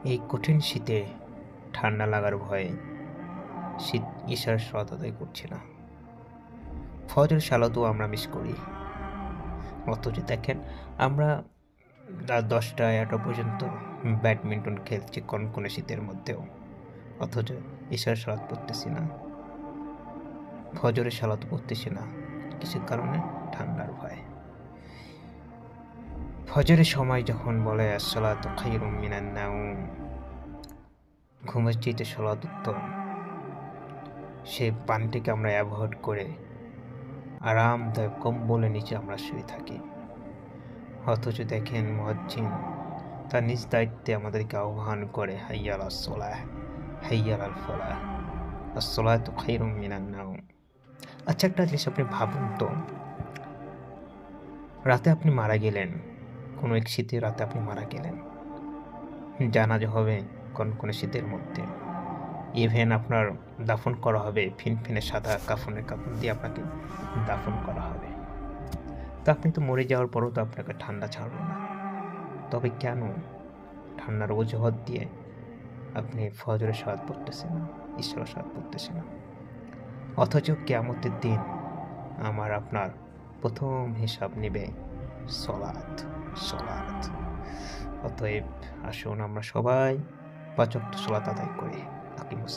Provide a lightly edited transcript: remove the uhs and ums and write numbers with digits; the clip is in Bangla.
এই কঠিন শীতে ঠান্ডা লাগার ভয়ে শীত ঈশার সালাত আদায় করছি না। ফজরের সালাতও আমরা মিস করি। অথচ দেখেন আমরা রাত ১০টা ১১টা পর্যন্ত ব্যাডমিন্টন খেলছি কনকনে শীতের মধ্যেও। অথচ ঈশার সালাত পড়তেছি না, ফজরের সালাত পড়তেছি না। কিসের কারণে? ঠান্ডার ভয়ে। ফজরের সময় যখন বলে আসসালাতু খায়রুম মিনান নাওম, ঘুমের চাইতে সালাত উত্তম, সেই পানিটাকে আমরা অ্যাভয়েড করে আরামদায়ক কম্বলের নিচে আমরা শুয়ে থাকি। অথচ দেখেন মুয়াজ্জিন তার নিজ দায়িত্বে আমাদেরকে আহ্বান করে, হাইয়া আলাস সালাহ, হাইয়া আলাল ফালাহ, আসসালাতু খায়রুম মিনান নাওম। আচ্ছা, একটা জিনিস আপনি ভাবুন তো, রাতে আপনি মারা গেলেন, কোনো এক শীতের রাতে আপনি মারা গেলেন, জানাজা হবে কনকনে শীতের মধ্যে, ইভেন আপনার দাফন করা হবে ফিনফিনে সাদা কাফন দিয়ে আপনাকে দাফন করা হবে। তো আপনি তো মরে যাওয়ার পরও তো আপনাকে ঠান্ডা ছাড়লো না। তবে কেন ঠান্ডার অজুহাত দিয়ে আপনি ফজরের সালাত পড়তেছেন না, ঈশ্বরের সালাত পড়তেছেন না? অথচ কিয়ামতের দিন আমার আপনার প্রথম হিসাব নেবে সলাত, সলাত। অতএব আসুন আমরা সবাই ৫ ওয়াক্ত সলাত আদায় করি। আকিমুস